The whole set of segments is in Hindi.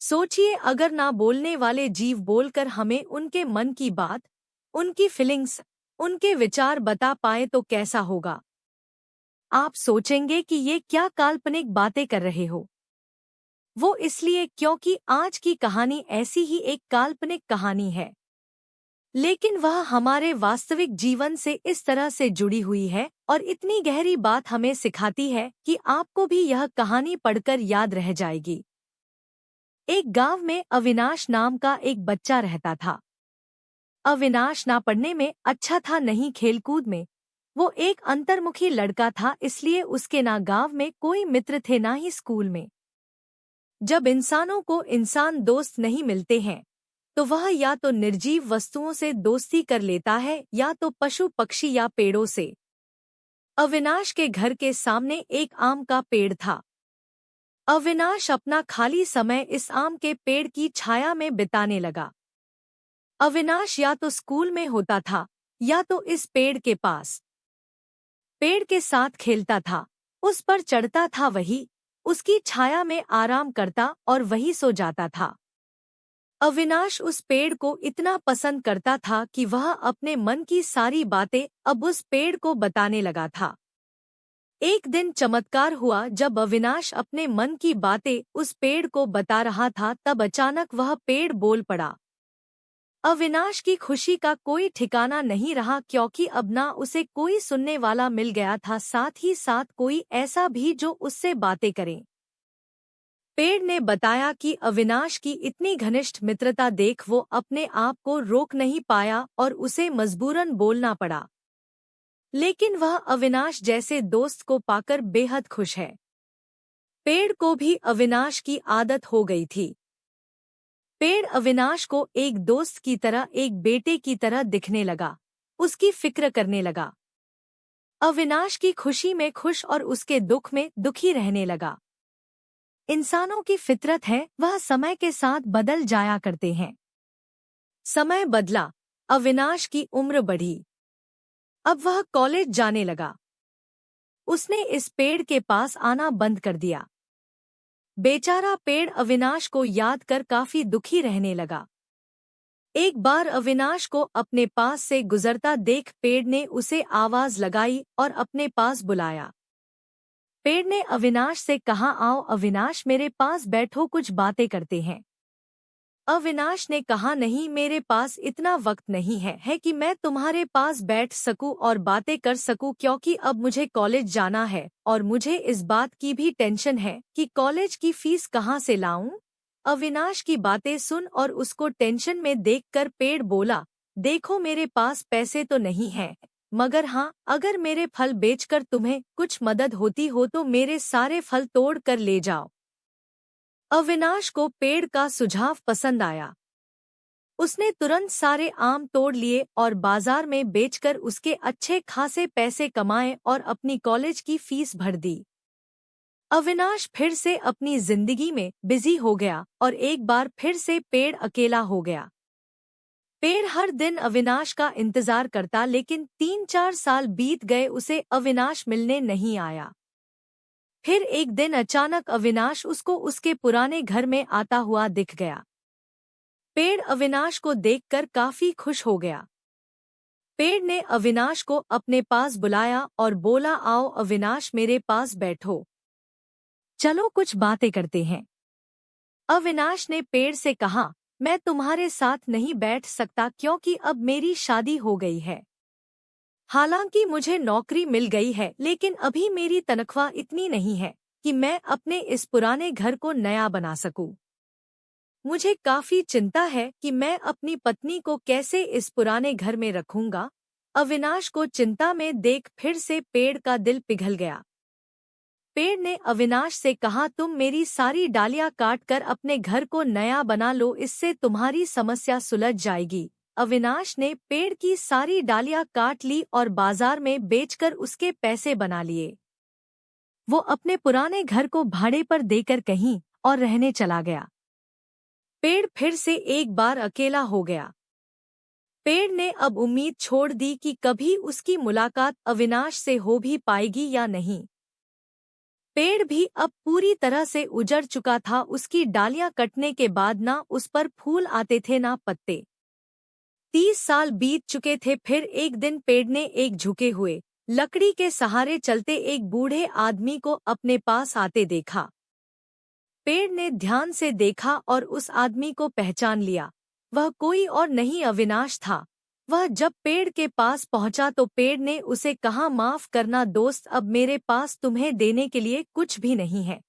सोचिए, अगर ना बोलने वाले जीव बोलकर हमें उनके मन की बात, उनकी फीलिंग्स, उनके विचार बता पाए तो कैसा होगा। आप सोचेंगे कि ये क्या काल्पनिक बातें कर रहे हो। वो इसलिए क्योंकि आज की कहानी ऐसी ही एक काल्पनिक कहानी है, लेकिन वह हमारे वास्तविक जीवन से इस तरह से जुड़ी हुई है और इतनी गहरी बात हमें सिखाती है कि आपको भी यह कहानी पढ़कर याद रह जाएगी। एक गांव में अविनाश नाम का एक बच्चा रहता था। अविनाश ना पढ़ने में अच्छा था, नहीं खेलकूद में। वो एक अंतर्मुखी लड़का था, इसलिए उसके ना गांव में कोई मित्र थे ना ही स्कूल में। जब इंसानों को इंसान दोस्त नहीं मिलते हैं तो वह या तो निर्जीव वस्तुओं से दोस्ती कर लेता है या तो पशु पक्षी या पेड़ों से। अविनाश के घर के सामने एक आम का पेड़ था। अविनाश अपना खाली समय इस आम के पेड़ की छाया में बिताने लगा। अविनाश या तो स्कूल में होता था या तो इस पेड़ के पास। पेड़ के साथ खेलता था, उस पर चढ़ता था, वही उसकी छाया में आराम करता और वही सो जाता था। अविनाश उस पेड़ को इतना पसंद करता था कि वह अपने मन की सारी बातें अब उस पेड़ को बताने लगा था। एक दिन चमत्कार हुआ। जब अविनाश अपने मन की बातें उस पेड़ को बता रहा था, तब अचानक वह पेड़ बोल पड़ा। अविनाश की खुशी का कोई ठिकाना नहीं रहा, क्योंकि अब ना उसे कोई सुनने वाला मिल गया था, साथ ही साथ कोई ऐसा भी जो उससे बातें करे। पेड़ ने बताया कि अविनाश की इतनी घनिष्ठ मित्रता देख वो अपने आप को रोक नहीं पाया और उसे मजबूरन बोलना पड़ा। लेकिन वह अविनाश जैसे दोस्त को पाकर बेहद खुश है। पेड़ को भी अविनाश की आदत हो गई थी। पेड़ अविनाश को एक दोस्त की तरह, एक बेटे की तरह दिखने लगा, उसकी फिक्र करने लगा। अविनाश की खुशी में खुश और उसके दुख में दुखी रहने लगा। इंसानों की फितरत है, वह समय के साथ बदल जाया करते हैं। समय बदला, अविनाश की उम्र बढ़ी। अब वह कॉलेज जाने लगा। उसने इस पेड़ के पास आना बंद कर दिया। बेचारा पेड़ अविनाश को याद कर काफी दुखी रहने लगा। एक बार अविनाश को अपने पास से गुजरता देख पेड़ ने उसे आवाज लगाई और अपने पास बुलाया। पेड़ ने अविनाश से कहा, आओ अविनाश, मेरे पास बैठो, कुछ बातें करते हैं। अविनाश ने कहा, नहीं, मेरे पास इतना वक्त नहीं है कि मैं तुम्हारे पास बैठ सकूं और बातें कर सकूं, क्योंकि अब मुझे कॉलेज जाना है और मुझे इस बात की भी टेंशन है कि कॉलेज की फीस कहाँ से लाऊं। अविनाश की बातें सुन और उसको टेंशन में देखकर पेड़ बोला, देखो, मेरे पास पैसे तो नहीं है, मगर हाँ, अगर मेरे फल बेचकर तुम्हें कुछ मदद होती हो तो मेरे सारे फल तोड़ कर ले जाओ। अविनाश को पेड़ का सुझाव पसंद आया। उसने तुरंत सारे आम तोड़ लिए और बाजार में बेचकर उसके अच्छे खासे पैसे कमाए और अपनी कॉलेज की फीस भर दी। अविनाश फिर से अपनी जिंदगी में बिजी हो गया और एक बार फिर से पेड़ अकेला हो गया। पेड़ हर दिन अविनाश का इंतजार करता, लेकिन 3-4 साल बीत गए, उसे अविनाश मिलने नहीं आया। फिर एक दिन अचानक अविनाश उसको उसके पुराने घर में आता हुआ दिख गया। पेड़ अविनाश को देखकर काफी खुश हो गया। पेड़ ने अविनाश को अपने पास बुलाया और बोला, आओ अविनाश, मेरे पास बैठो, चलो कुछ बातें करते हैं। अविनाश ने पेड़ से कहा, मैं तुम्हारे साथ नहीं बैठ सकता, क्योंकि अब मेरी शादी हो गई है। हालांकि मुझे नौकरी मिल गई है, लेकिन अभी मेरी तनख्वाह इतनी नहीं है कि मैं अपने इस पुराने घर को नया बना सकूं। मुझे काफी चिंता है कि मैं अपनी पत्नी को कैसे इस पुराने घर में रखूंगा। अविनाश को चिंता में देख फिर से पेड़ का दिल पिघल गया। पेड़ ने अविनाश से कहा, तुम मेरी सारी डालियां काट कर अपने घर को नया बना लो, इससे तुम्हारी समस्या सुलझ जाएगी। अविनाश ने पेड़ की सारी डालियां काट ली और बाजार में बेचकर उसके पैसे बना लिए। वो अपने पुराने घर को भाड़े पर देकर कहीं और रहने चला गया। पेड़ फिर से एक बार अकेला हो गया। पेड़ ने अब उम्मीद छोड़ दी कि कभी उसकी मुलाकात अविनाश से हो भी पाएगी या नहीं। पेड़ भी अब पूरी तरह से उजड़ चुका था। उसकी डालियां कटने के बाद ना उस पर फूल आते थे ना पत्ते। 30 साल बीत चुके थे। फिर एक दिन पेड़ ने एक झुके हुए लकड़ी के सहारे चलते एक बूढ़े आदमी को अपने पास आते देखा। पेड़ ने ध्यान से देखा और उस आदमी को पहचान लिया। वह कोई और नहीं, अविनाश था। वह जब पेड़ के पास पहुंचा तो पेड़ ने उसे कहा, माफ करना दोस्त, अब मेरे पास तुम्हें देने के लिए कुछ भी नहीं है।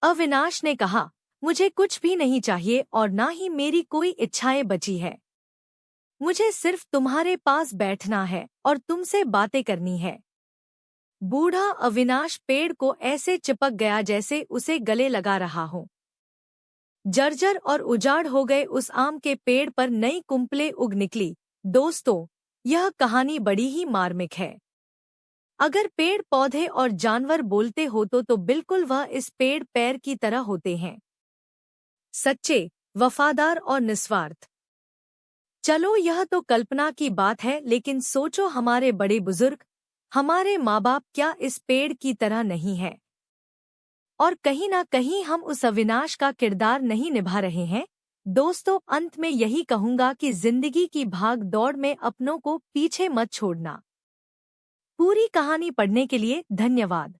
अविनाश ने कहा, मुझे कुछ भी नहीं चाहिए और ना ही मेरी कोई इच्छाएं बची है। मुझे सिर्फ तुम्हारे पास बैठना है और तुमसे बातें करनी है। बूढ़ा अविनाश पेड़ को ऐसे चिपक गया जैसे उसे गले लगा रहा हो। जर्जर और उजाड़ हो गए उस आम के पेड़ पर नई कुंपलें उग निकली। दोस्तों, यह कहानी बड़ी ही मार्मिक है। अगर पेड़ पौधे और जानवर बोलते हो तो बिल्कुल वह इस पेड़ पैर की तरह होते हैं, सच्चे, वफादार और निस्वार्थ। चलो, यह तो कल्पना की बात है, लेकिन सोचो, हमारे बड़े बुजुर्ग, हमारे माँ बाप क्या इस पेड़ की तरह नहीं है? और कहीं ना कहीं हम उस अविनाश का किरदार नहीं निभा रहे हैं। दोस्तों, अंत में यही कहूंगा कि जिंदगी की भाग दौड़ में अपनों को पीछे मत छोड़ना। पूरी कहानी पढ़ने के लिए धन्यवाद।